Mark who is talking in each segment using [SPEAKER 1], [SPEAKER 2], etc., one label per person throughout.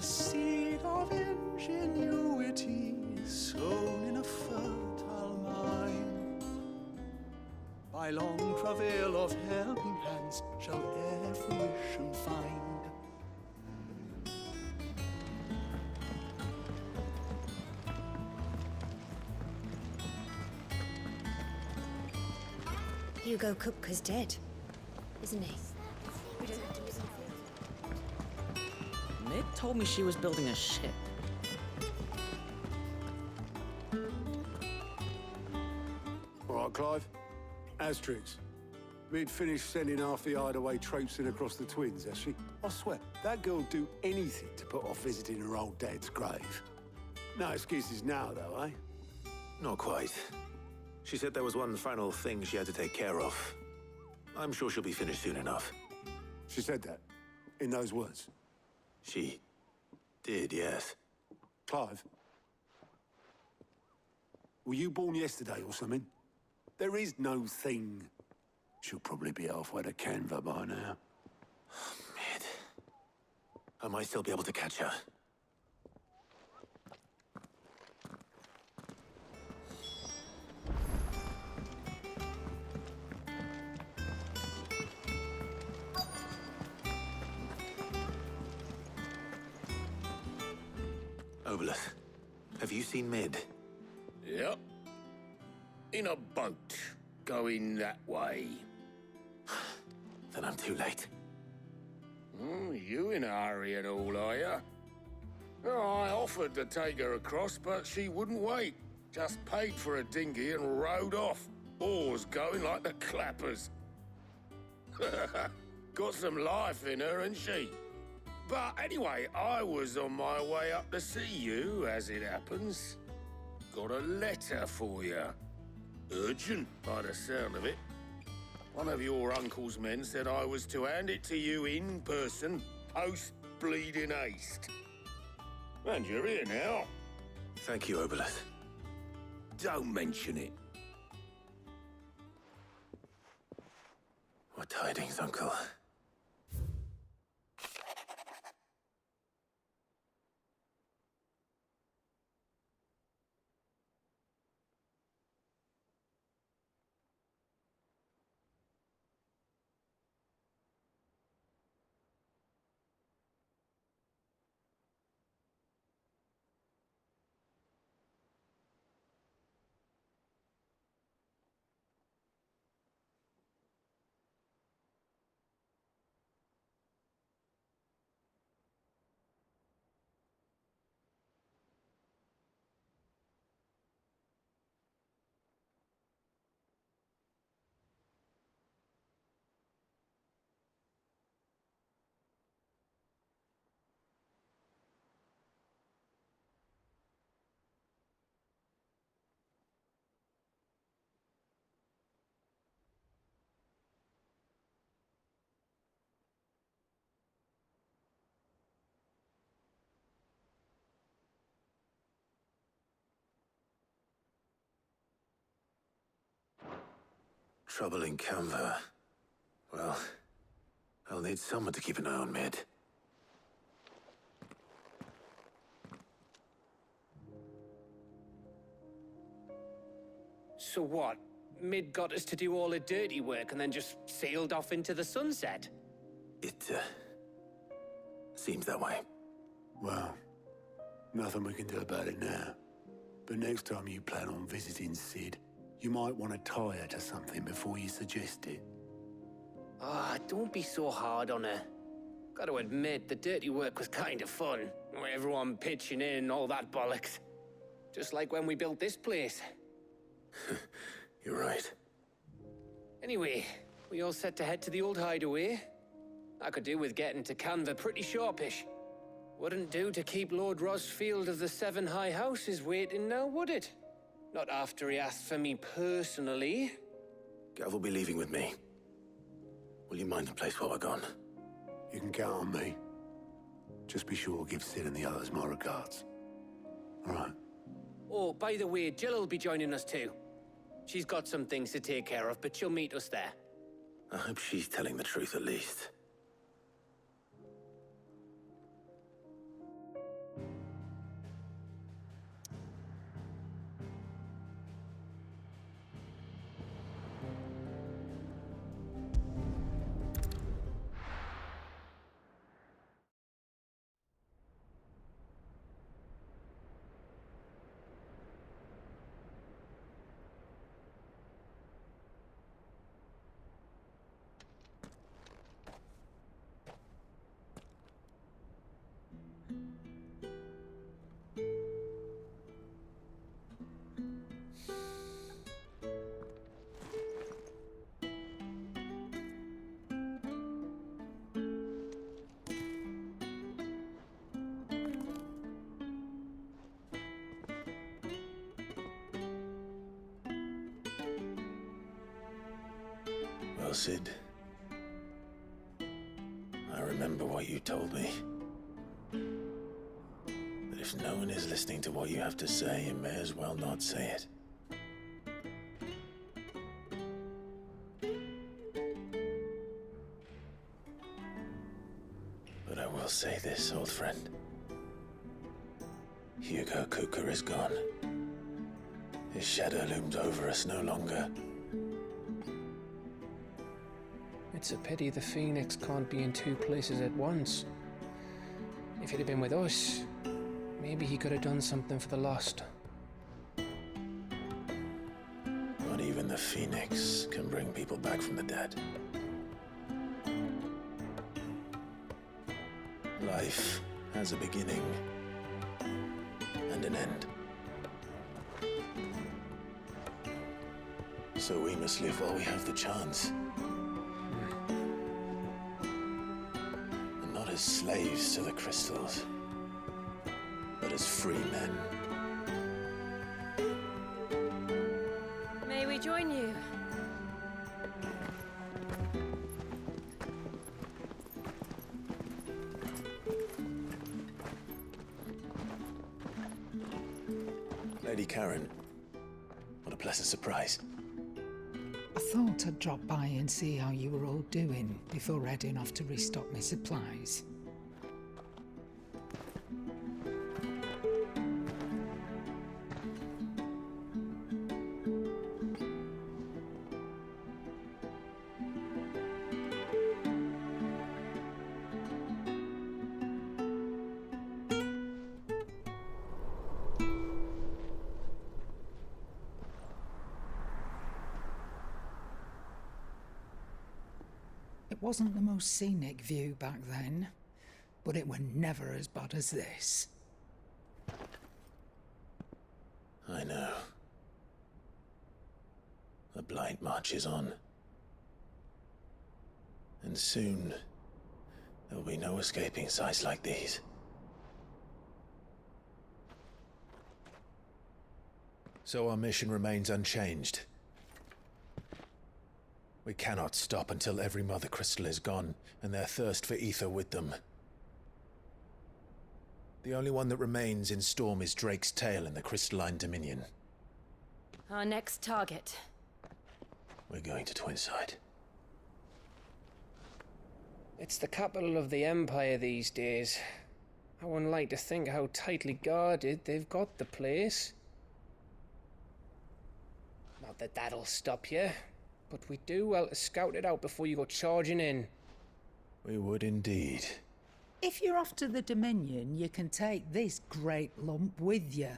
[SPEAKER 1] seed of ingenuity sown in a fertile mind. By long travail of helping hands shall e'er fruition find.
[SPEAKER 2] Hugo Kupka's dead, isn't he? We don't have to listen.
[SPEAKER 3] Mid told me she was building a ship.
[SPEAKER 4] All right, Clive. Asterix. We'd finished sending half the hideaway traipsing across the twins, has she? I swear, that girl'd do anything to put off visiting her old dad's grave. No excuses now, though, eh?
[SPEAKER 5] Not quite. She said there was one final thing she had to take care of. I'm sure she'll be finished soon enough.
[SPEAKER 4] She said that? In those words?
[SPEAKER 5] She did, yes.
[SPEAKER 4] Clive? Were you born yesterday or something? There is no thing. She'll probably be halfway to Canva by now.
[SPEAKER 5] Mid. I might still be able to catch her. Doubtless. Have you seen Mid?
[SPEAKER 6] Yep. In a boat, going that way.
[SPEAKER 5] Then I'm too late.
[SPEAKER 6] You in a hurry and all, are you? Oh, I offered to take her across, but she wouldn't wait. Just paid for a dinghy and rowed off. Oars going like the clappers. Got some life in her, ain't she? But anyway, I was on my way up to see you, as it happens. Got a letter for you. Urgent, by the sound of it. One of your uncle's men said I was to hand it to you in person, post-bleeding haste. And you're here now.
[SPEAKER 5] Thank you, Doubtless.
[SPEAKER 6] Don't mention it.
[SPEAKER 5] What tidings, Uncle? Trouble in Canva. Well, I'll need someone to keep an eye on Mid.
[SPEAKER 7] So what? Mid got us to do all the dirty work and then just sailed off into the sunset?
[SPEAKER 5] It, seems that way.
[SPEAKER 4] Well, nothing we can do about it now. But next time you plan on visiting Sid, you might want to tie her to something before you suggest it.
[SPEAKER 7] Ah, don't be so hard on her. Gotta admit, the dirty work was kind of fun. Everyone pitching in and all that bollocks. Just like when we built this place.
[SPEAKER 5] You're right.
[SPEAKER 7] Anyway, we all set to head to the old hideaway. I could do with getting to Canva pretty sharpish. Wouldn't do to keep Lord Rosfield of the Seven High Houses waiting now, would it? Not after he asked for me personally.
[SPEAKER 5] Gav will be leaving with me. Will you mind the place while we're gone?
[SPEAKER 4] You can count on me. Just be sure to give Sid and the others my regards. All right.
[SPEAKER 7] Oh, by the way, Jill will be joining us too. She's got some things to take care of, but she'll meet us there.
[SPEAKER 5] I hope she's telling the truth at least. well, Sid. I remember what you told me. That if no one is listening to what you have to say, you may as well not say it. But I will say this, old friend. Hugo Kuka is gone. His shadow looms over us no longer.
[SPEAKER 7] It's a pity the Phoenix can't be in two places at once. If he'd have been with us, maybe he could have done something for the lost.
[SPEAKER 5] Not even the Phoenix can bring people back from the dead. Life has a beginning and an end. So we must live while we have the chance. And not as slaves to the crystals, but as free men.
[SPEAKER 2] May we join you?
[SPEAKER 5] Lady Karen, what a pleasant surprise.
[SPEAKER 8] I thought I'd drop by and see how you were all doing before heading off to restock my supplies. It wasn't the most scenic view back then, but it were never as bad as this.
[SPEAKER 5] I know. The Blight marches on. And soon, there will be no escaping sights like these. So our mission remains unchanged. We cannot stop until every Mothercrystal is gone, and their thirst for aether with them. The only one that remains in Storm is Drake's Tail in the Crystalline Dominion.
[SPEAKER 2] Our next target.
[SPEAKER 5] We're going to Twinside.
[SPEAKER 7] It's the capital of the Empire these days. I wouldn't like to think how tightly guarded they've got the place. Not that that'll stop you, but we do well to scout it out before you go charging in.
[SPEAKER 5] We would indeed.
[SPEAKER 8] If you're off to the Dominion, you can take this great lump with you.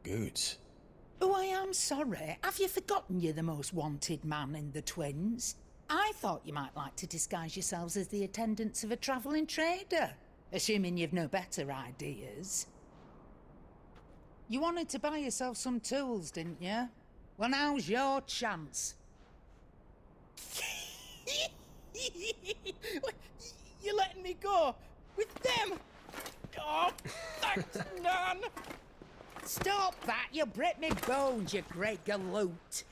[SPEAKER 5] Goods.
[SPEAKER 8] Oh, I am sorry. Have you forgotten you're the most wanted man in the Twins? I thought you might like to disguise yourselves as the attendants of a travelling trader, assuming you've no better ideas. You wanted to buy yourself some tools, didn't you? Well, now's your chance.
[SPEAKER 9] You're letting me go? With them? Oh, thanks, Nan!
[SPEAKER 8] Stop that! You break me bones, you great galoot!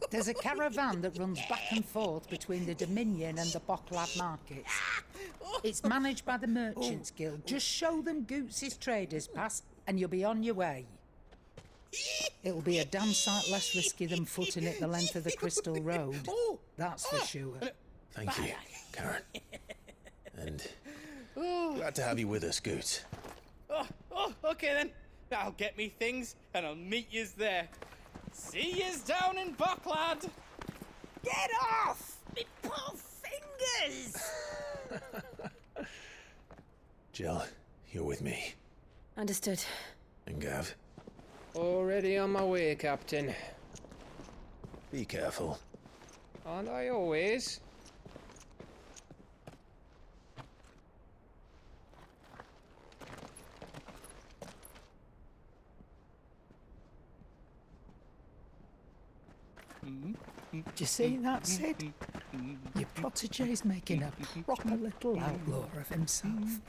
[SPEAKER 8] There's a caravan that runs back and forth between the Dominion and the Boklad markets. It's managed by the Merchants Guild. Just show them Goots' traders pass and you'll be on your way. It'll be a damn sight less risky than footing it the length of the Crystal Road. That's for sure.
[SPEAKER 5] Thank you, Karen. And glad to have you with us, Goots.
[SPEAKER 9] Oh, okay then. I'll get me things and I'll meet yous there. See yous down in Boklad.
[SPEAKER 8] Get off! Me poor fingers!
[SPEAKER 5] Jill, you're with me.
[SPEAKER 2] Understood.
[SPEAKER 5] And Gav,
[SPEAKER 7] Already on my way, Captain.
[SPEAKER 5] be careful.
[SPEAKER 7] Aren't I always?
[SPEAKER 8] Do you see that, Sid? Your protege's making a proper little outlaw of himself.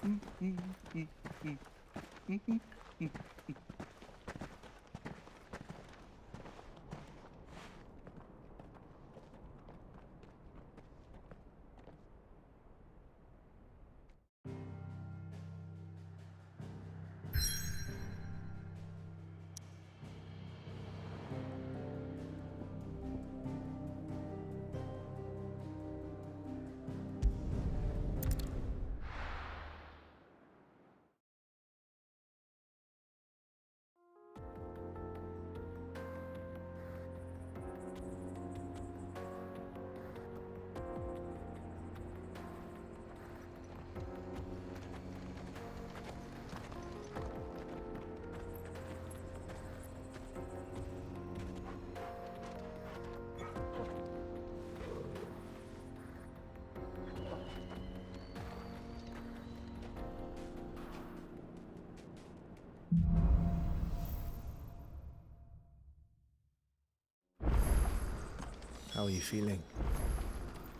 [SPEAKER 5] How are you feeling?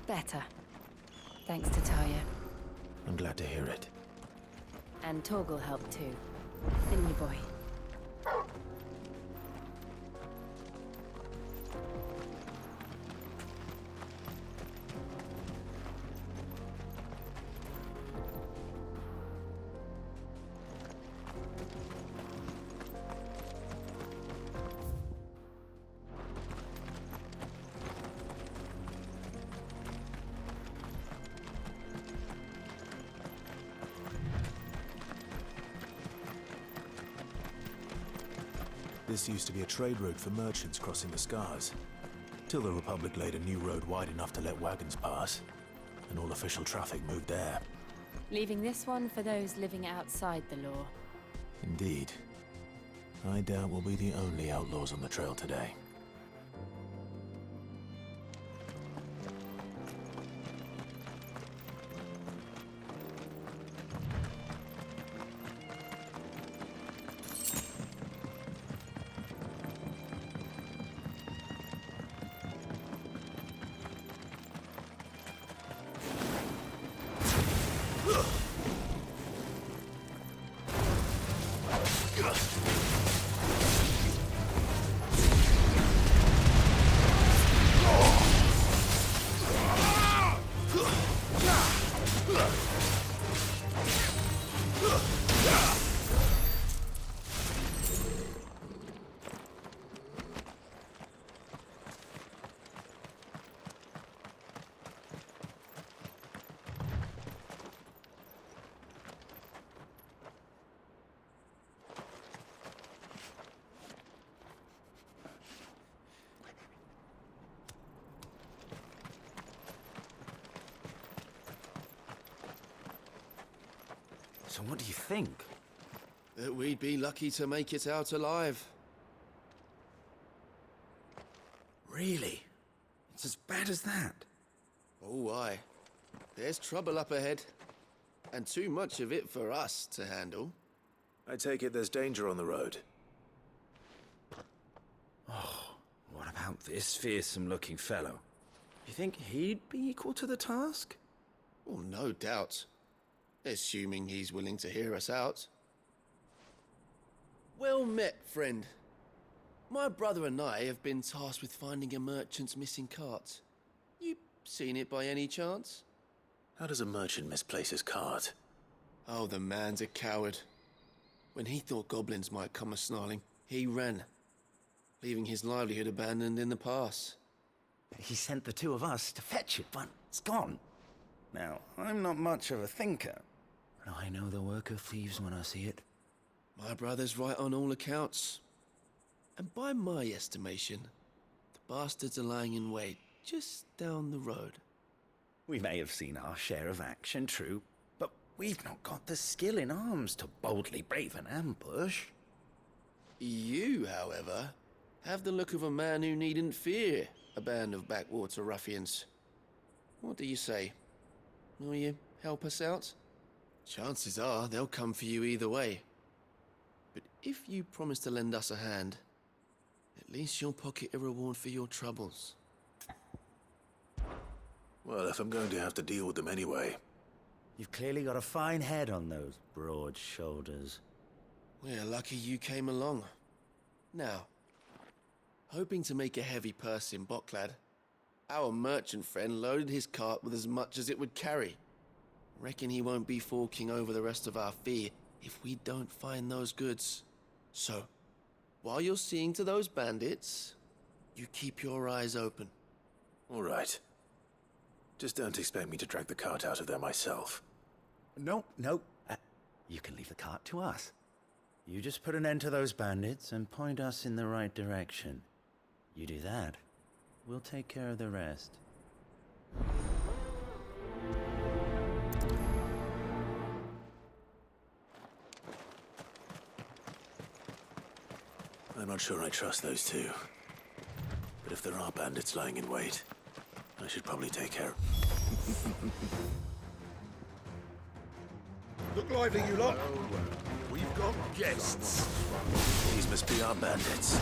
[SPEAKER 10] Better. Thanks to Taya.
[SPEAKER 5] I'm glad to hear it.
[SPEAKER 10] And Torgal helped too. Didn't you, boy?
[SPEAKER 5] This used to be a trade route for merchants crossing the Scars. Till the Republic laid a new road wide enough to let wagons pass, and all official traffic moved there.
[SPEAKER 10] Leaving this one for those living outside the law.
[SPEAKER 5] Indeed. I doubt we'll be the only outlaws on the trail today.
[SPEAKER 11] So what do you think?
[SPEAKER 12] That we'd be lucky to make it out alive.
[SPEAKER 11] Really? It's as bad as that?
[SPEAKER 12] Oh, aye. There's trouble up ahead. And too much of it for us to handle.
[SPEAKER 5] I take it there's danger on the road.
[SPEAKER 11] Oh, what about this fearsome-looking fellow? You think he'd be equal to the task?
[SPEAKER 12] Oh, no doubt. Assuming he's willing to hear us out. Well met, friend. My brother and I have been tasked with finding a merchant's missing cart. You seen it by any chance?
[SPEAKER 5] How does a merchant misplace his cart?
[SPEAKER 12] Oh, the man's a coward. When he thought goblins might come a-snarling, he ran, leaving his livelihood abandoned in the pass.
[SPEAKER 11] He sent the two of us to fetch it, but it's gone. Now, I'm not much of a thinker, but I know the work of thieves when I see it.
[SPEAKER 12] My brother's right on all accounts. And by my estimation, the bastards are lying in wait just down the road.
[SPEAKER 11] We may have seen our share of action, true, but we've not got the skill in arms to boldly brave an ambush.
[SPEAKER 12] You, however, have the look of a man who needn't fear a band of backwater ruffians. What do you say? Will you help us out? Chances are they'll come for you either way. But if you promise to lend us a hand, at least you'll pocket a reward for your troubles.
[SPEAKER 5] Well, if I'm going to have to deal with them anyway.
[SPEAKER 11] You've clearly got a fine head on those broad shoulders.
[SPEAKER 12] We're lucky you came along. Now, hoping to make a heavy purse in Boklad, our merchant friend loaded his cart with as much as it would carry. Reckon he won't be forking over the rest of our fee if we don't find those goods. So, while you're seeing to those bandits, you keep your eyes open.
[SPEAKER 5] All right. Just don't expect me to drag the cart out of there myself.
[SPEAKER 11] No. You can leave the cart to us. You just put an end to those bandits and point us in the right direction. You do that, we'll take care of the rest.
[SPEAKER 5] I'm not sure I trust those two. But if there are bandits lying in wait, I should probably take care.
[SPEAKER 6] Look lively, you lot. We've got guests.
[SPEAKER 5] These must be our bandits.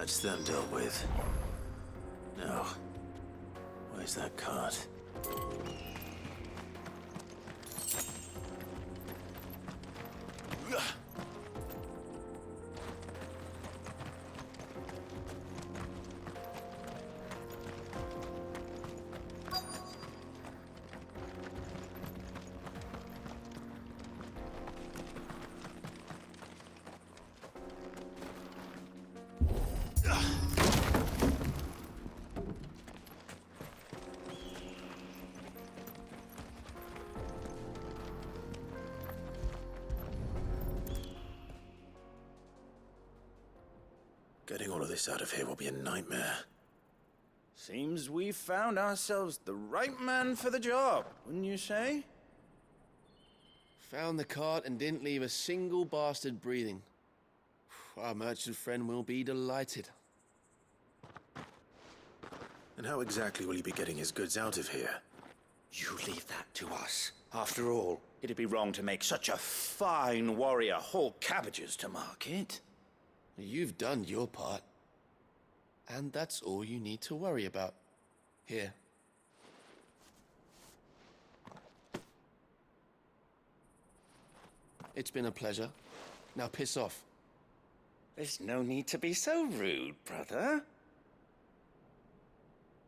[SPEAKER 5] That's them dealt with. Now, where's that cart? Getting all of this out of here will be a nightmare.
[SPEAKER 13] Seems we've found ourselves the right man for the job, wouldn't you say?
[SPEAKER 12] Found the cart and didn't leave a single bastard breathing. Our merchant friend will be delighted.
[SPEAKER 5] And how exactly will he be getting his goods out of here?
[SPEAKER 13] You leave that to us. After all, it'd be wrong to make such a fine warrior haul cabbages to market.
[SPEAKER 12] You've done your part. And that's all you need to worry about. Here. It's been a pleasure. Now piss off.
[SPEAKER 13] There's no need to be so rude, brother.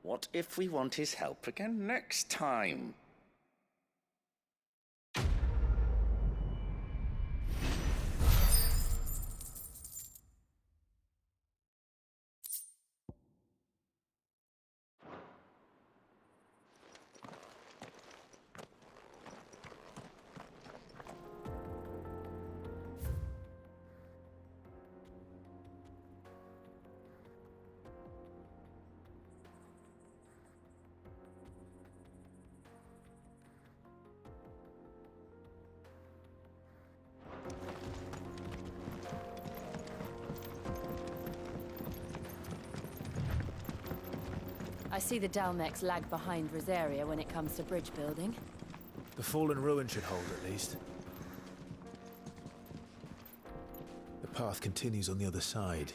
[SPEAKER 13] What if we want his help again next time?
[SPEAKER 10] I see the Dalmex lag behind Rosaria when it comes to bridge building.
[SPEAKER 5] The fallen ruin should hold, at least. The path continues on the other side.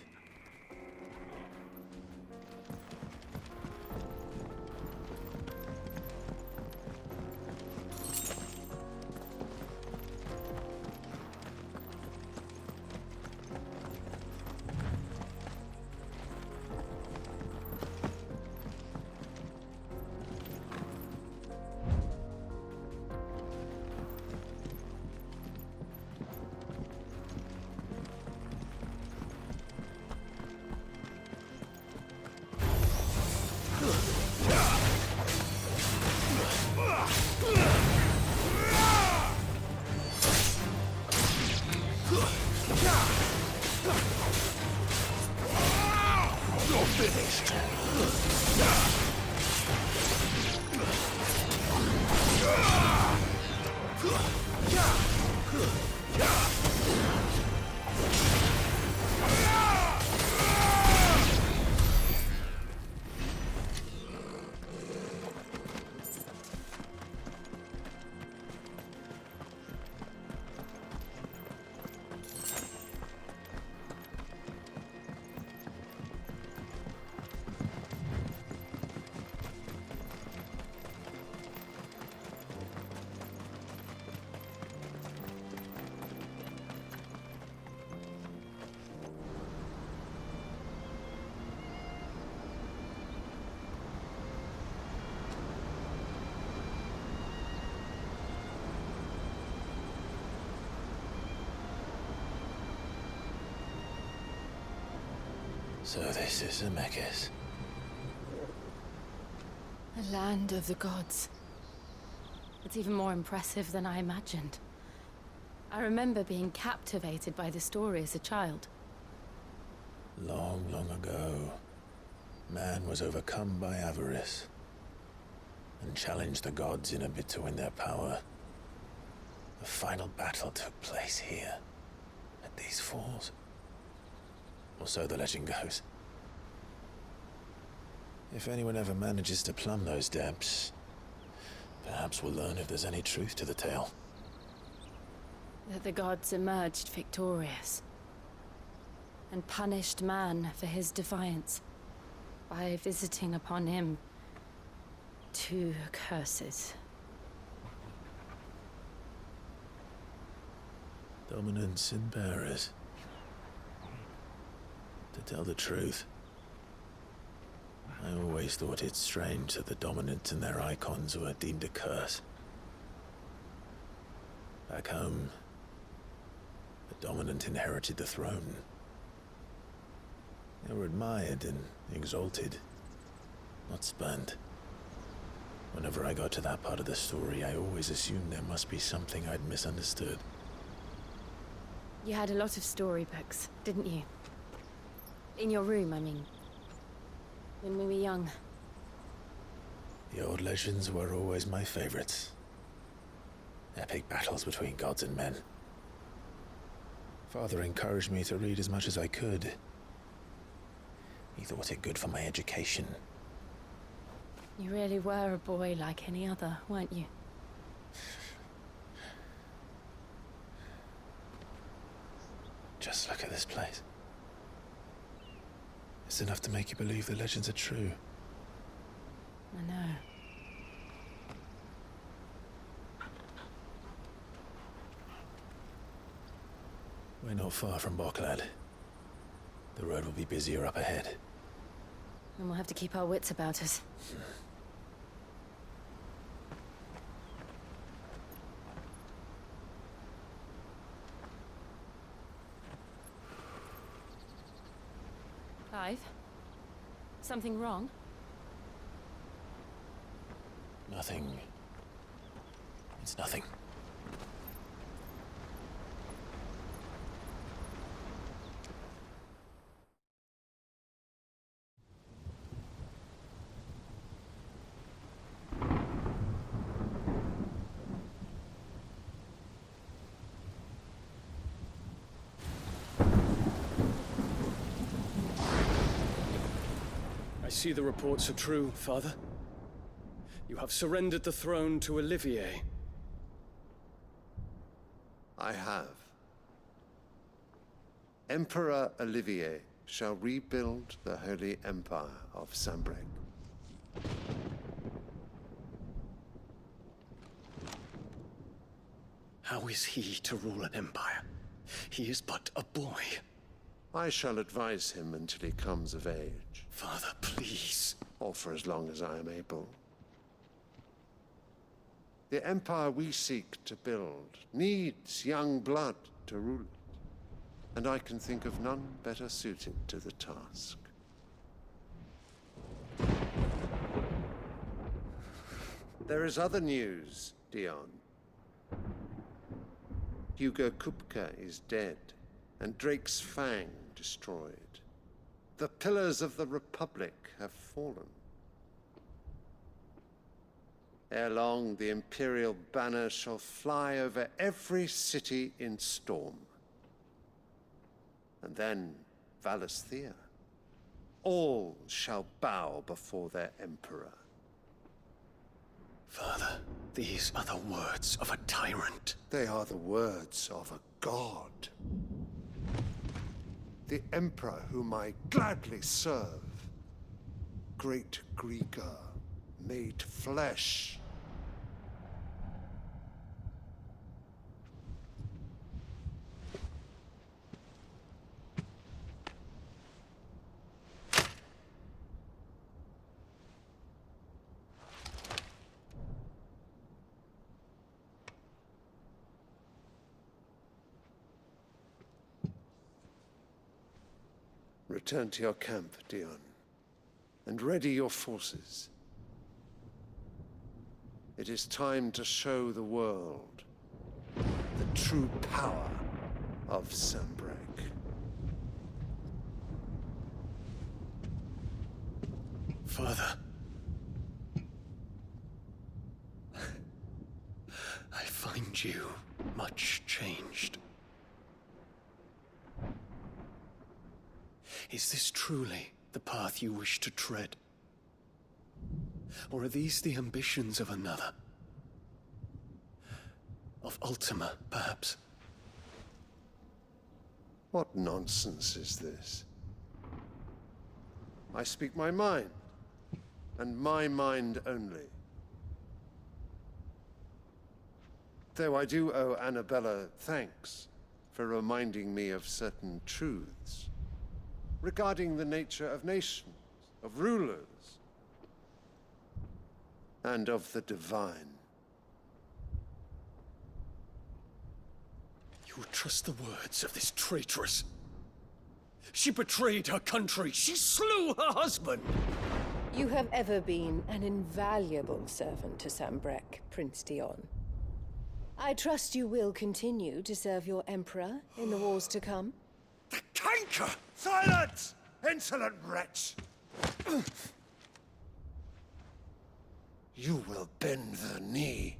[SPEAKER 5] So this is Zemeckis.
[SPEAKER 10] A land of the gods. It's even more impressive than I imagined. I remember being captivated by the story as a child.
[SPEAKER 5] Long, long ago, man was overcome by avarice and challenged the gods in a bid to win their power. The final battle took place here, at these falls. Or so the legend goes. If anyone ever manages to plumb those depths, perhaps we'll learn if there's any truth to the tale.
[SPEAKER 10] That the gods emerged victorious. and punished man for his defiance by visiting upon him 2 curses.
[SPEAKER 5] Dominants and bearers. To tell the truth, I always thought it strange that the dominants and their icons were deemed a curse. Back home, the dominant inherited the throne. They were admired and exalted, not spurned. Whenever I got to that part of the story, I always assumed there must be something I'd misunderstood.
[SPEAKER 10] You had a lot of storybooks, didn't you? In your room, I mean. When we were young.
[SPEAKER 5] The old legends were always my favorites. Epic battles between gods and men. Father encouraged me to read as much as I could. He thought it good for my education.
[SPEAKER 10] You really were a boy like any other, weren't you?
[SPEAKER 5] Just look at this place. It's enough to make you believe the legends are true.
[SPEAKER 10] I know.
[SPEAKER 5] We're not far from Boklad. The road will be busier up ahead.
[SPEAKER 10] And we'll have to keep our wits about us. Clive? Something wrong?
[SPEAKER 5] Nothing. It's nothing.
[SPEAKER 1] I see the reports are true, Father. You have surrendered the throne to Olivier.
[SPEAKER 14] I have. Emperor Olivier shall rebuild the Holy Empire of Sanbreque.
[SPEAKER 1] How is he to rule an empire? He is but a boy.
[SPEAKER 14] I shall advise him until he comes of age.
[SPEAKER 1] Father, please.
[SPEAKER 14] Or for as long as I am able. The empire we seek to build needs young blood to rule it, and I can think of none better suited to the task. There is other news, Dion. Hugo Kupka is dead, and Drake's Fang destroyed. The pillars of the Republic have fallen. Ere long, the Imperial banner shall fly over every city in Storm. And then Valisthea. All shall bow before their Emperor.
[SPEAKER 1] Father, these are the words of a tyrant.
[SPEAKER 14] They are the words of a god. The Emperor whom I gladly serve. Great Greeker, made flesh. Return to your camp, Dion, and ready your forces. It is time to show the world the true power of Sanbreque.
[SPEAKER 1] Father. I find you much changed. Is this truly the path you wish to tread? Or are these the ambitions of another? Of Ultima, perhaps?
[SPEAKER 14] What nonsense is this? I speak my mind, and my mind only. Though I do owe Annabella thanks for reminding me of certain truths regarding the nature of nations, of rulers, and of the divine.
[SPEAKER 1] You would trust the words of this traitress? She betrayed her country. She slew her husband.
[SPEAKER 15] You have ever been an invaluable servant to Sambrek, Prince Dion. I trust you will continue to serve your Emperor in the wars to come.
[SPEAKER 14] The canker! Silence! Insolent wretch! You will bend the knee.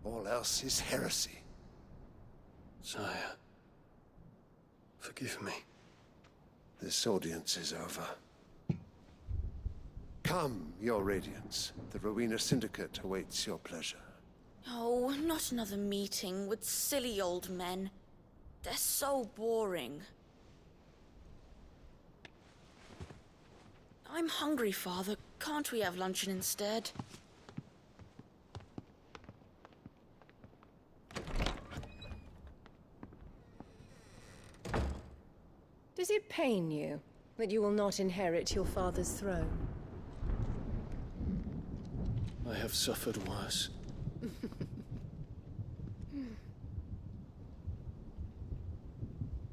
[SPEAKER 14] All else is heresy.
[SPEAKER 1] Sire, forgive me.
[SPEAKER 14] This audience is over. Come, your Radiance. The Rowena Syndicate awaits your pleasure.
[SPEAKER 16] Oh, not another meeting with silly old men. They're so boring. I'm hungry, Father. Can't we have luncheon instead?
[SPEAKER 15] Does it pain you that you will not inherit your father's throne?
[SPEAKER 1] I have suffered worse.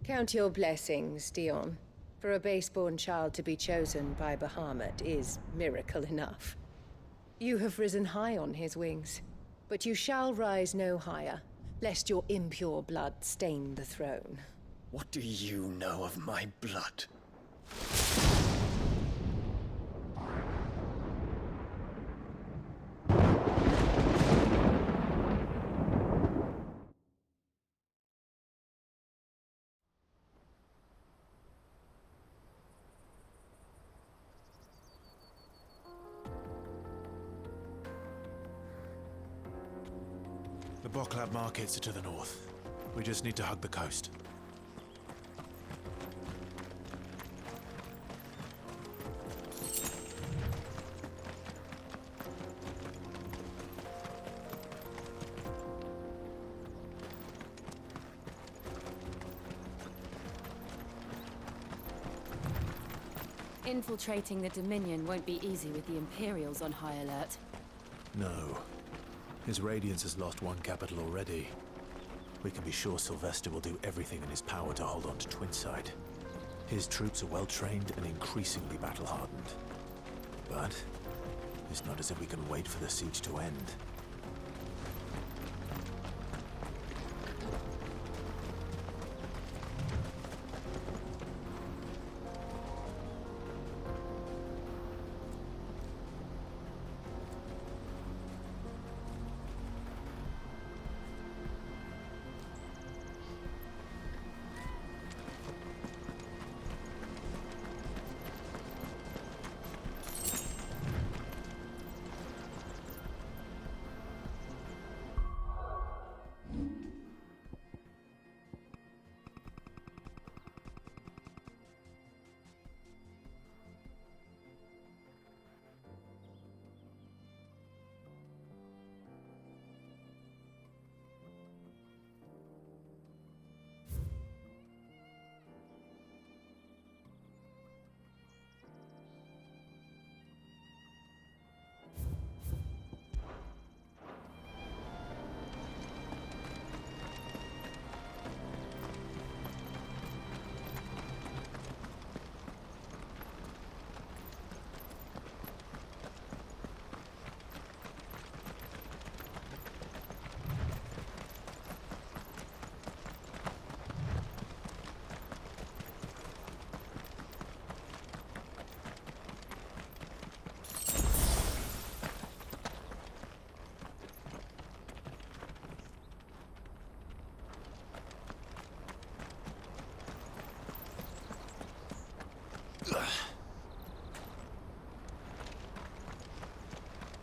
[SPEAKER 15] Count your blessings, Dion. For a base-born child to be chosen by Bahamut is miracle enough. You have risen high on his wings, but you shall rise no higher, lest your impure blood stain the throne.
[SPEAKER 1] What do you know of my blood?
[SPEAKER 5] The Boklad markets are to the north. We just need to hug the coast.
[SPEAKER 10] Infiltrating the Dominion won't be easy with the Imperials on high alert.
[SPEAKER 5] No. His Radiance has lost one capital already. We can be sure Sylvester will do everything in his power to hold on to Twinside. His troops are well-trained and increasingly battle-hardened. But it's not as if we can wait for the siege to end.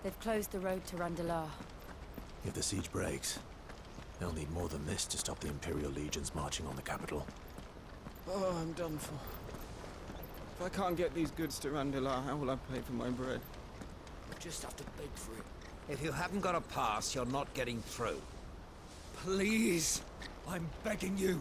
[SPEAKER 10] They've closed the road to Randalar.
[SPEAKER 5] If the siege breaks, they'll need more than this to stop the Imperial legions marching on the capital.
[SPEAKER 17] Oh, I'm done for. If I can't get these goods to Randilar, how will I pay for my bread?
[SPEAKER 18] You just have to beg for it. If you haven't got a pass, you're not getting through.
[SPEAKER 1] Please, I'm begging you.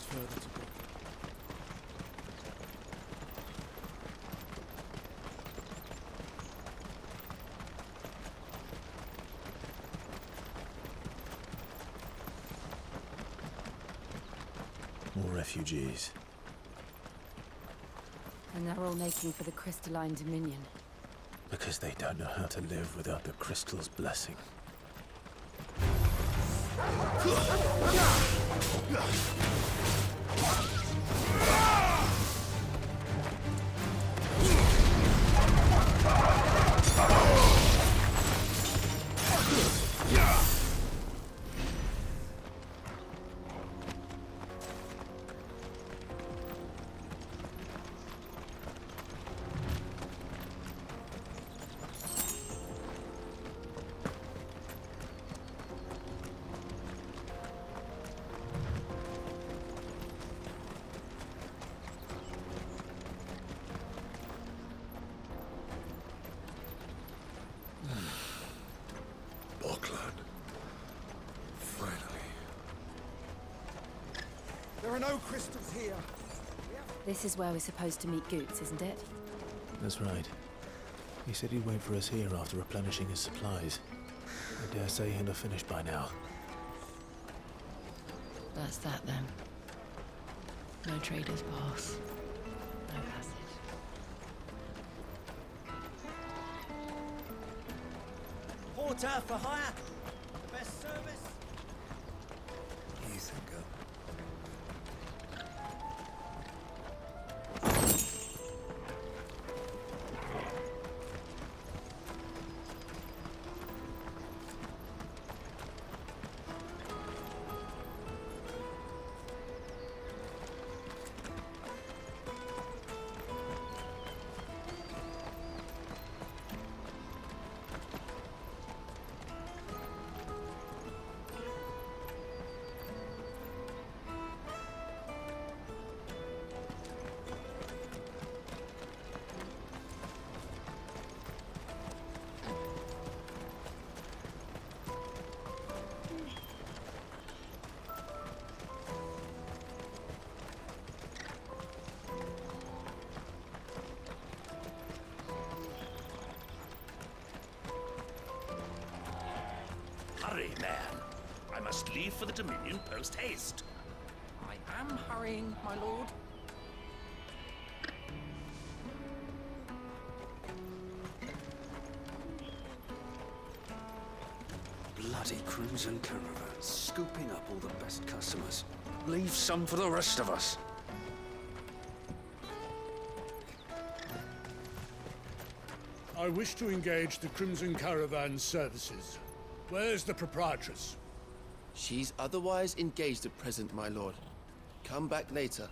[SPEAKER 17] Further to go.
[SPEAKER 5] More refugees.
[SPEAKER 10] And they're all making for the crystalline dominion.
[SPEAKER 5] Because they don't know how to live without the crystal's blessing.
[SPEAKER 1] Boklad. Finally.
[SPEAKER 18] There are no crystals here.
[SPEAKER 10] This is where we're supposed to meet Goots, isn't it?
[SPEAKER 5] That's right. He said he'd wait for us here after replenishing his supplies. I dare say he'll have finished by now.
[SPEAKER 10] That's that then. No traders pass. No passage.
[SPEAKER 18] Porter for hire. The best service.
[SPEAKER 1] You think,
[SPEAKER 13] Hurry, man. I must leave for the Dominion post-haste.
[SPEAKER 3] I am hurrying, my lord.
[SPEAKER 1] bloody crimson caravan, scooping up all the best customers. Leave some for the rest of us.
[SPEAKER 19] I wish to engage the Crimson Caravan services. Where's the proprietress?
[SPEAKER 12] She's otherwise engaged at present, my lord. Come back later.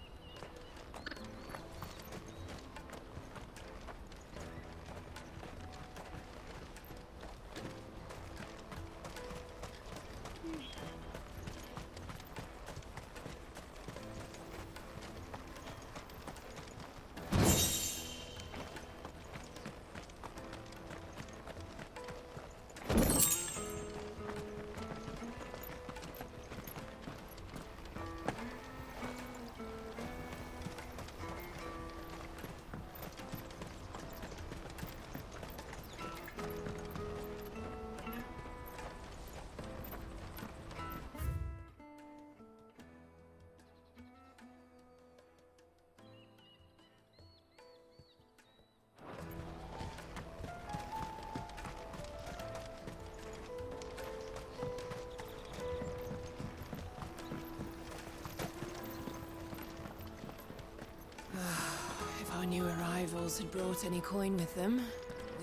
[SPEAKER 10] our new arrivals had brought any coin with them,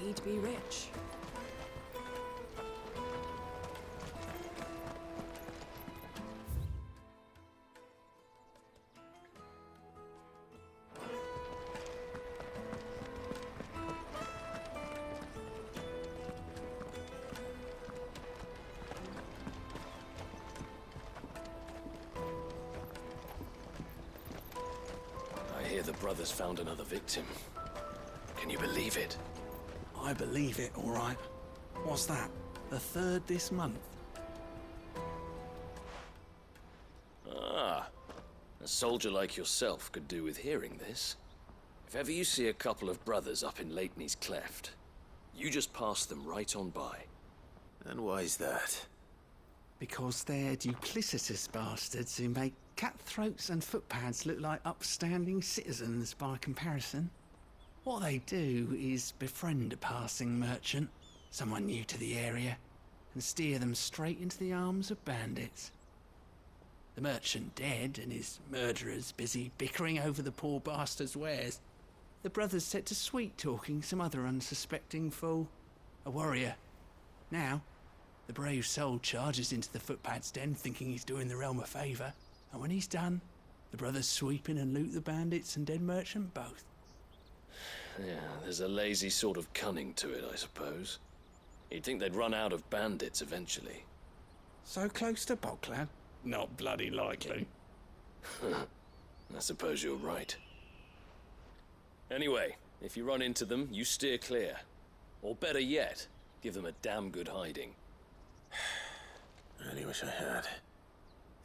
[SPEAKER 10] we'd be rich.
[SPEAKER 1] The brothers found another victim. Can you believe it?
[SPEAKER 20] I believe it, all right. What's that? The third this month?
[SPEAKER 1] Ah, a soldier like yourself could do with hearing this. If ever you see a couple of brothers up in Leitney's Cleft, you just pass them right on by.
[SPEAKER 5] And why's that?
[SPEAKER 20] Because they're duplicitous bastards who make cutthroats and footpads look like upstanding citizens by comparison. What they do is befriend a passing merchant, someone new to the area, and steer them straight into the arms of bandits. The merchant dead and his murderers busy bickering over the poor bastard's wares. The brothers set to sweet-talking some other unsuspecting fool, a warrior. Now, the brave soul charges into the footpad's den thinking he's doing the realm a favour, and when he's done, the brothers sweep in and loot the bandits and dead merchant both.
[SPEAKER 1] Yeah, there's a lazy sort of cunning to it, I suppose. You'd think they'd run out of bandits eventually.
[SPEAKER 20] So close to Boklad? Not bloody likely.
[SPEAKER 1] I suppose you're right. Anyway, if you run into them, you steer clear. Or better yet, give them a damn good hiding.
[SPEAKER 5] I really wish I had.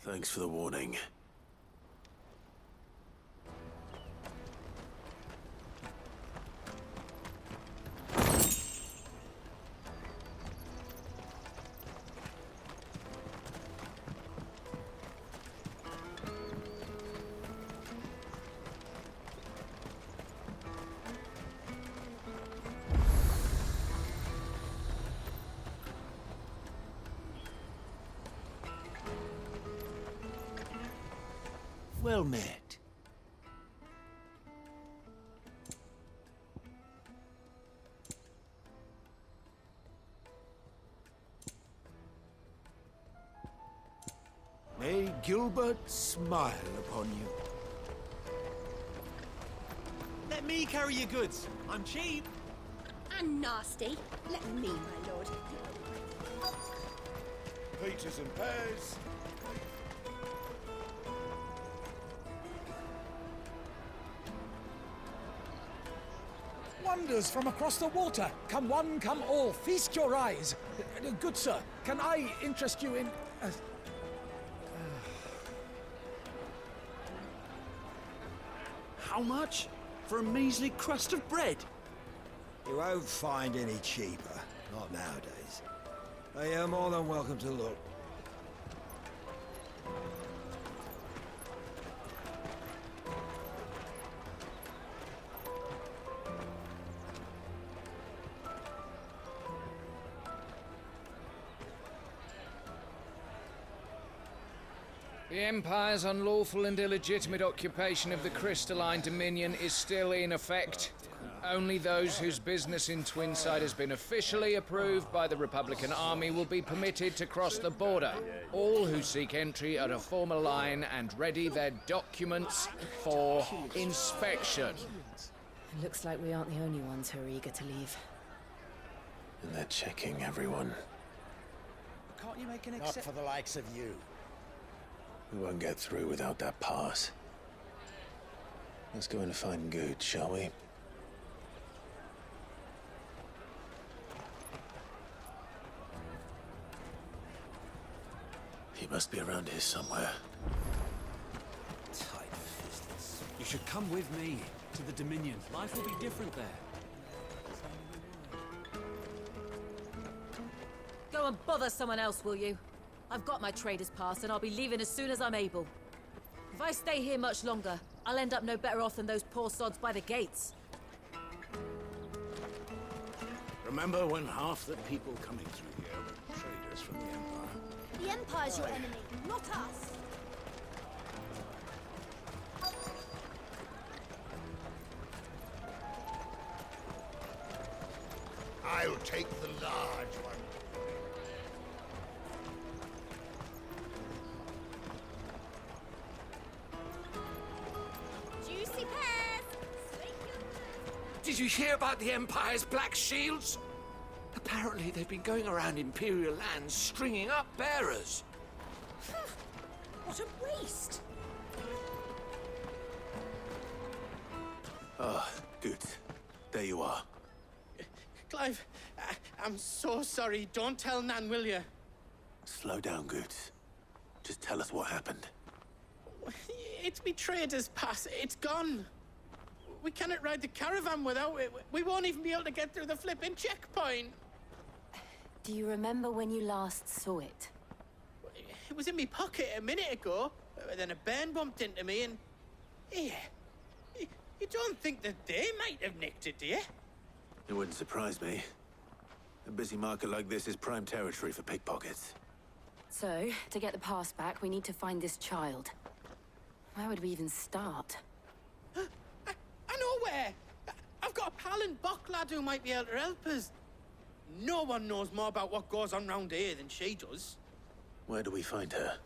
[SPEAKER 5] Thanks for the warning.
[SPEAKER 18] Well met. May Gilbert smile upon you.
[SPEAKER 21] Let me carry your goods. I'm cheap.
[SPEAKER 2] And nasty. Let me, my lord.
[SPEAKER 6] Peaches and pears.
[SPEAKER 21] Wonders from across the water. Come one, come all. Feast your eyes. Good sir, can I interest you in...
[SPEAKER 18] How much? For a measly crust of bread?
[SPEAKER 21] You won't find any cheaper. Not nowadays. You're more than welcome to look.
[SPEAKER 22] The Empire's unlawful and illegitimate occupation of the crystalline dominion is still in effect. Only those whose business in Twinside has been officially approved by the Republican Army will be permitted to cross the border. All who seek entry are to form a line and ready their documents for inspection.
[SPEAKER 10] It looks like we aren't the only ones who are eager to leave.
[SPEAKER 5] And they're checking everyone.
[SPEAKER 21] Can't you make an
[SPEAKER 18] Not for the likes of you.
[SPEAKER 5] We won't get through without that pass. Let's go in and find Good, shall we? He must be around here somewhere.
[SPEAKER 21] Tight-fisted. You should come with me to the Dominion. Life will be different there.
[SPEAKER 23] Go and bother someone else, will you? I've got my trader's pass and I'll be leaving as soon as I'm able. If I stay here much longer, I'll end up no better off than those poor sods by the gates.
[SPEAKER 18] Remember when half the people coming through here were traders from the Empire?
[SPEAKER 2] The Empire's your enemy, not us.
[SPEAKER 18] I'll take the large one.
[SPEAKER 4] Juicy pears!
[SPEAKER 13] Did you hear about the Empire's black shields? Apparently they've been going around Imperial lands stringing up bearers.
[SPEAKER 4] What a waste!
[SPEAKER 5] Ah, good. There you are.
[SPEAKER 7] Clive, I'm so sorry. Don't tell Nan, will you?
[SPEAKER 5] Slow down, Goots. Just tell us what happened.
[SPEAKER 7] It's me trader's pass. It's gone. We cannot ride the caravan without it. We won't even be able to get through the flipping checkpoint.
[SPEAKER 10] Do you remember when you last saw it?
[SPEAKER 7] It was in my pocket a minute ago. Then a bairn bumped into me and... Yeah. You don't think that they might have nicked it, do you?
[SPEAKER 5] It wouldn't surprise me. A busy market like this is prime territory for pickpockets.
[SPEAKER 10] So, to get the pass back, we need to find this child. Where would we even start?
[SPEAKER 7] I know where! I've got a pal in Boklad who might be able to help us. No one knows more about what goes on round here than she does.
[SPEAKER 5] Where do we find her?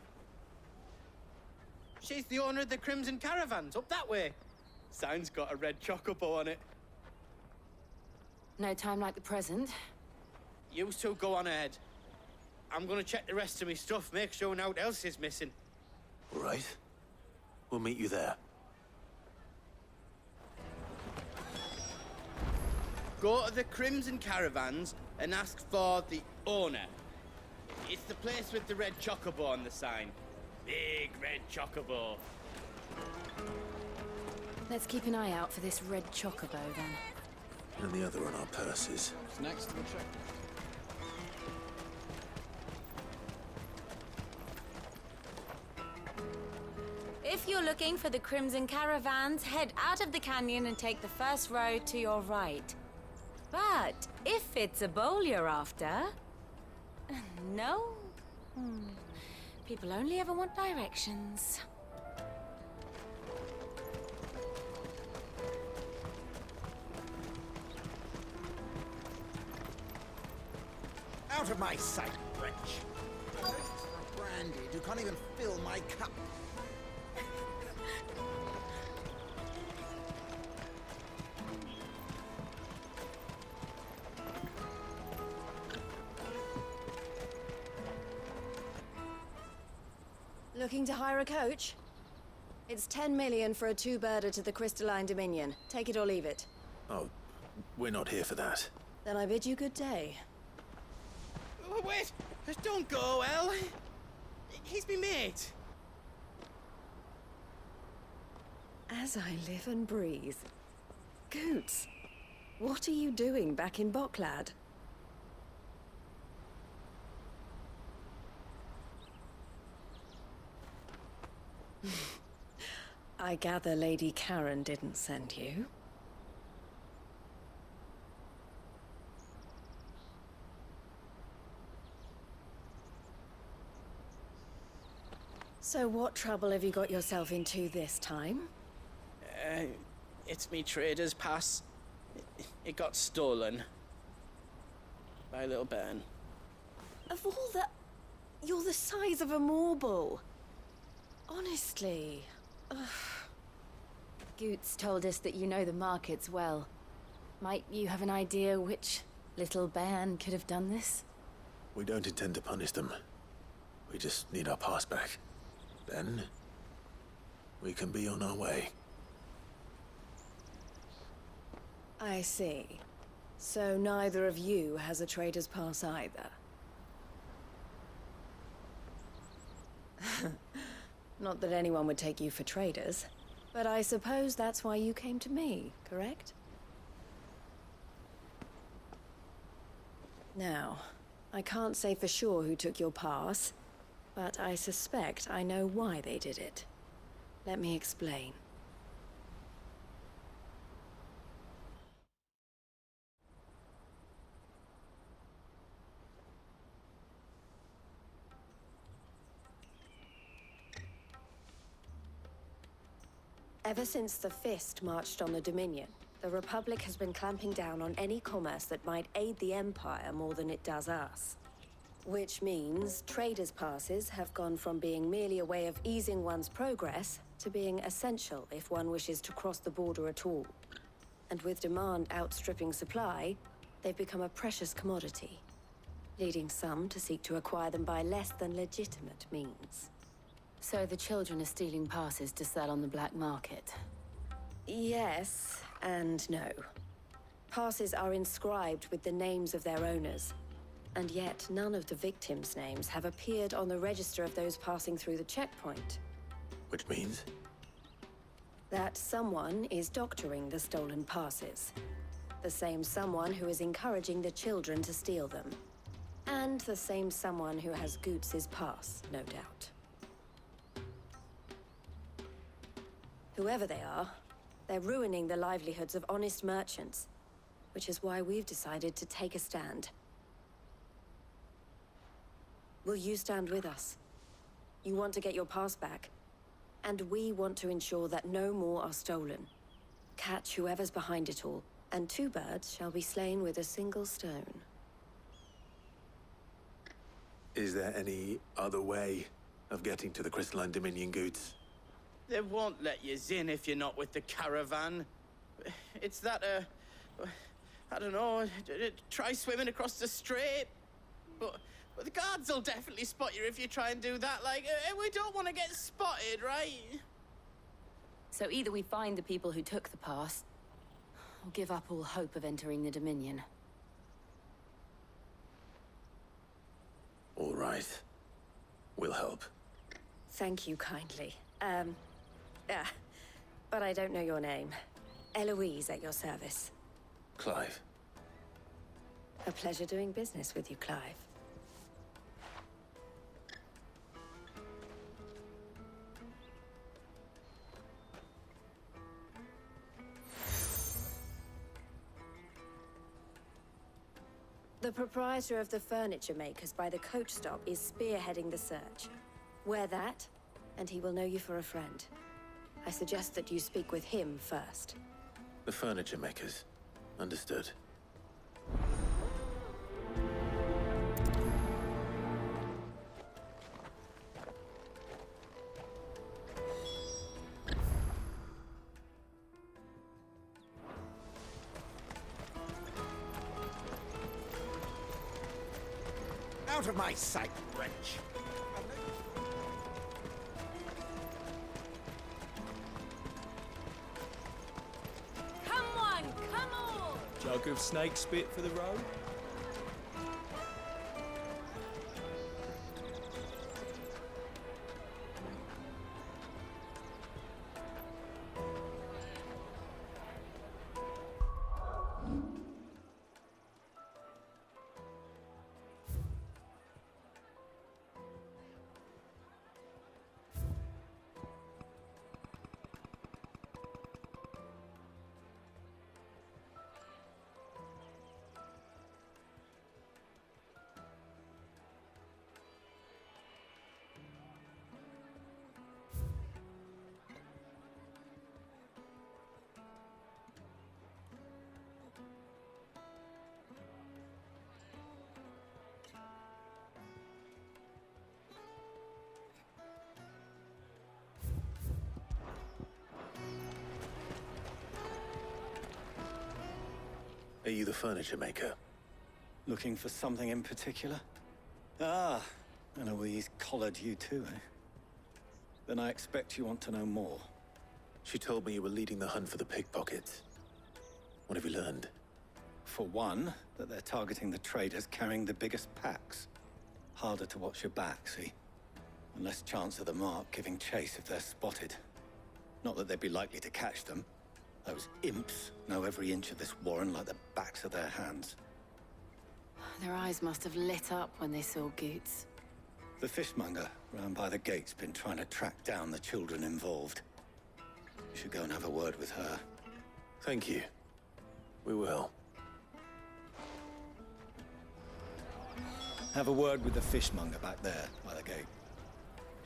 [SPEAKER 7] She's the owner of the Crimson Caravans, up that way. Sign's got a red chocobo on it.
[SPEAKER 10] No time like the present.
[SPEAKER 7] You two go on ahead. I'm gonna check the rest of my stuff, make sure no one else is missing.
[SPEAKER 5] All right. We'll meet you there.
[SPEAKER 7] Go to the Crimson Caravans and ask for the owner. It's the place with the red chocobo on the sign. Big red chocobo.
[SPEAKER 10] Let's keep an eye out for this red chocobo, then.
[SPEAKER 5] And the other on our purses.
[SPEAKER 17] It's next to the check.
[SPEAKER 16] If you're looking for the Crimson Caravans, head out of the canyon and take the first road to your right. But if it's a bowl you're after... No? People only ever want directions.
[SPEAKER 18] Out of my sight, wretch. Brandy, you can't even fill my cup.
[SPEAKER 15] Looking to hire a coach? It's 10 million for a two-birder to the Crystalline Dominion. Take it or leave it.
[SPEAKER 5] Oh, we're not here for that.
[SPEAKER 15] Then I bid you good day.
[SPEAKER 7] Wait! Don't go, El! He's me mate!
[SPEAKER 15] As I live and breathe. Goots, what are you doing back in Boklad? I gather Lady Karen didn't send you. So what trouble have you got yourself into this time?
[SPEAKER 7] It's me trader's pass. It got stolen. By a little bairn.
[SPEAKER 15] Of all the... You're the size of a marble. Honestly. Ugh.
[SPEAKER 10] Goots told us that you know the markets well. Might you have an idea which little bairn could have done this?
[SPEAKER 5] We don't intend to punish them. We just need our pass back. Then, we can be on our way.
[SPEAKER 15] I see. So neither of you has a trader's pass either. Not that anyone would take you for traders, but I suppose that's why you came to me, correct? Now, I can't say for sure who took your pass, but I suspect I know why they did it. Let me explain. Ever since the Fist marched on the Dominion,
[SPEAKER 8] The Republic has been clamping down on any commerce that might aid the Empire more than it does us. Which means traders' passes have gone from being merely a way of easing one's progress to being essential if one wishes to cross the border at all. And with demand outstripping supply, they've become a precious commodity, leading some to seek to acquire them by less than legitimate means.
[SPEAKER 10] So the children are stealing passes to sell on the black market?
[SPEAKER 8] Yes and no. Passes are inscribed with the names of their owners, and yet none of the victims' names have appeared on the register of those passing through the checkpoint.
[SPEAKER 5] Which means?
[SPEAKER 8] That someone is doctoring the stolen passes. The same someone who is encouraging the children to steal them. And the same someone who has Goots' pass, no doubt. Whoever they are, they're ruining the livelihoods of honest merchants, which is why we've decided to take a stand. Will you stand with us? You want to get your pass back, and we want to ensure that no more are stolen. Catch whoever's behind it all, and 2 birds shall be slain with a single stone.
[SPEAKER 5] Is there any other way of getting to the Crystalline Dominion goods?
[SPEAKER 7] They won't let you in if you're not with the caravan. It's that, I don't know, try swimming across the strait. But the guards will definitely spot you if you try and do that. Like, we don't want to get spotted, right?
[SPEAKER 10] So either we find the people who took the pass, or give up all hope of entering the Dominion.
[SPEAKER 5] All right. We'll help.
[SPEAKER 8] Thank you kindly. But I don't know your name. Eloise at your service.
[SPEAKER 5] Clive.
[SPEAKER 8] A pleasure doing business with you, Clive. The proprietor of the furniture makers by the coach stop is spearheading the search. Wear that, and he will know you for a friend. I suggest that you speak with him first.
[SPEAKER 5] The furniture makers. Understood.
[SPEAKER 18] Out of my sight, wretch!
[SPEAKER 23] Come on, come on!
[SPEAKER 9] Jug of snake spit for the road?
[SPEAKER 5] Are you the furniture maker?
[SPEAKER 11] Looking for something in particular? Ah, Eloise collared you too, eh? Then I expect you want to know more.
[SPEAKER 5] She told me you were leading the hunt for the pickpockets. What have you learned?
[SPEAKER 11] For one, that they're targeting the traders carrying the biggest packs. Harder to watch your back, see? And less chance of the mark giving chase if they're spotted. Not that they'd be likely to catch them. Those imps know every inch of this warren like the backs of their hands.
[SPEAKER 10] Their eyes must have lit up when they saw Goots.
[SPEAKER 11] The fishmonger round by the gate's been trying to track down the children involved. You should go and have a word with her.
[SPEAKER 5] Thank you. We will.
[SPEAKER 11] Have a word with the fishmonger back there by the gate.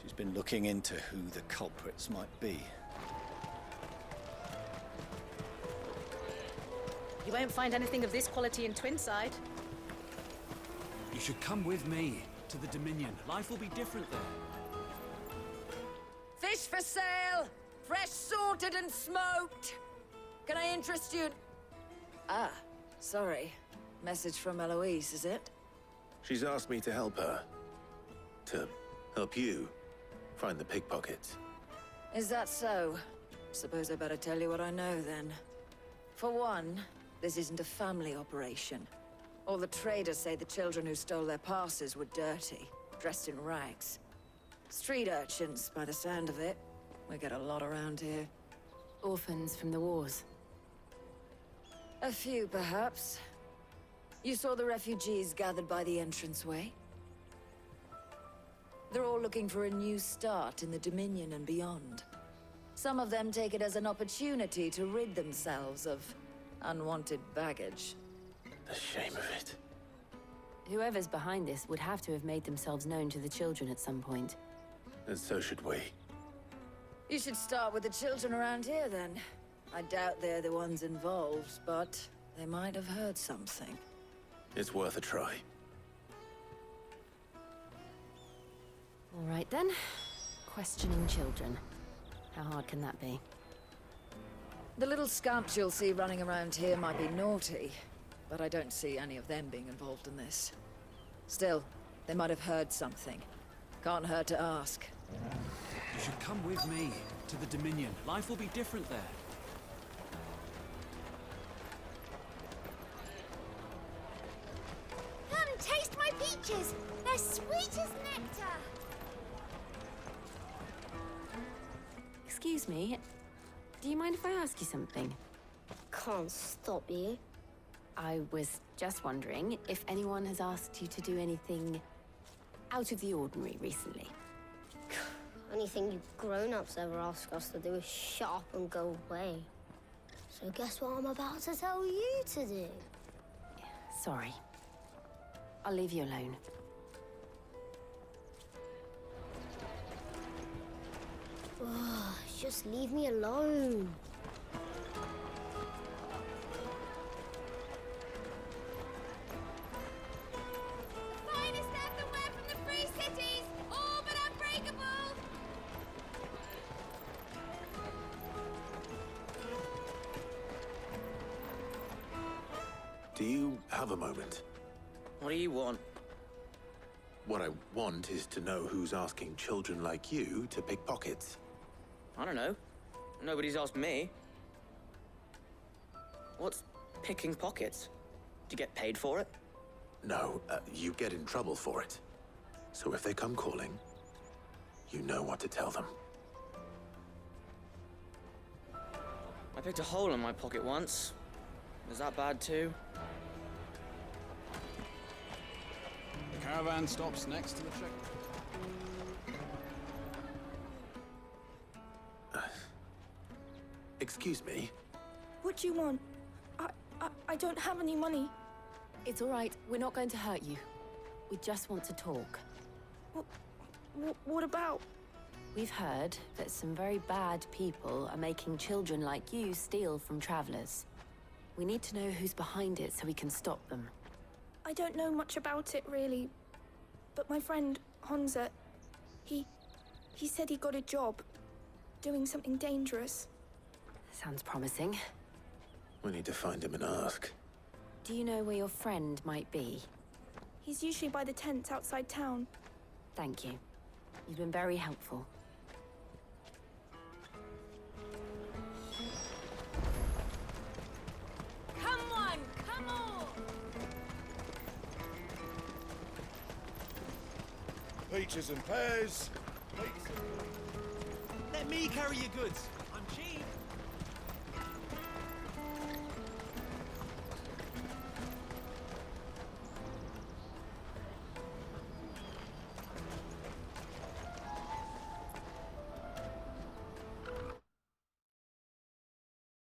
[SPEAKER 11] She's been looking into who the culprits might be.
[SPEAKER 23] You won't find anything of this quality in Twinside.
[SPEAKER 9] You should come with me to the Dominion. Life will be different there.
[SPEAKER 3] Fish for sale! Fresh sorted and smoked! Can I interest you? Ah, sorry. Message from Eloise, is it?
[SPEAKER 5] She's asked me to help her. To help you find the pickpockets.
[SPEAKER 3] Is that so? Suppose I better tell you what I know, then. For one, this isn't a family operation. All the traders say the children who stole their passes were dirty, dressed in rags. Street urchins, by the sound of it. We get a lot around here.
[SPEAKER 10] Orphans from the wars.
[SPEAKER 3] A few, perhaps. You saw the refugees gathered by the entranceway? They're all looking for a new start in the Dominion and beyond. Some of them take it as an opportunity to rid themselves of unwanted baggage.
[SPEAKER 5] The shame of it.
[SPEAKER 10] Whoever's behind this would have to have made themselves known to the children at some point.
[SPEAKER 5] And so should we.
[SPEAKER 3] You should start with the children around here, then. I doubt they're the ones involved, but they might have heard something.
[SPEAKER 5] It's worth a try.
[SPEAKER 10] All right, then. Questioning children. How hard can that be?
[SPEAKER 3] The little scamps you'll see running around here might be naughty, but I don't see any of them being involved in this. Still, they might have heard something. Can't hurt to ask.
[SPEAKER 9] You should come with me to the Dominion. Life will be different there.
[SPEAKER 4] Come, taste my peaches! They're sweet as nectar!
[SPEAKER 10] Excuse me, do you mind if I ask you something?
[SPEAKER 14] Can't stop you.
[SPEAKER 10] I was just wondering if anyone has asked you to do anything out of the ordinary recently.
[SPEAKER 14] Anything you grown-ups ever ask us to do is shut up and go away. So guess what I'm about to tell you to do?
[SPEAKER 10] Sorry. I'll leave you alone.
[SPEAKER 14] Ugh, just leave me alone.
[SPEAKER 4] Finest earthenware from the free cities! All but unbreakable!
[SPEAKER 5] Do you have a moment?
[SPEAKER 7] What do you want?
[SPEAKER 5] What I want is to know who's asking children like you to pick pockets.
[SPEAKER 7] I don't know. Nobody's asked me. What's picking pockets? Do you get paid for it?
[SPEAKER 5] No, you get in trouble for it. So if they come calling, you know what to tell them.
[SPEAKER 7] I picked a hole in my pocket once. Was that bad too?
[SPEAKER 9] The caravan stops next to the check.
[SPEAKER 5] Excuse me?
[SPEAKER 2] What do you want? I don't have any money.
[SPEAKER 10] It's all right. We're not going to hurt you. We just want to talk.
[SPEAKER 2] What about?
[SPEAKER 10] We've heard that some very bad people are making children like you steal from travelers. We need to know who's behind it so we can stop them.
[SPEAKER 2] I don't know much about it, really. But my friend, Honza, he said he got a job doing something dangerous.
[SPEAKER 10] Sounds promising.
[SPEAKER 5] We need to find him and ask.
[SPEAKER 10] Do you know where your friend might be?
[SPEAKER 2] He's usually by the tents outside town.
[SPEAKER 10] Thank you. You've been very helpful.
[SPEAKER 4] Come on, come on!
[SPEAKER 6] Peaches and pears.
[SPEAKER 9] Let me carry your goods.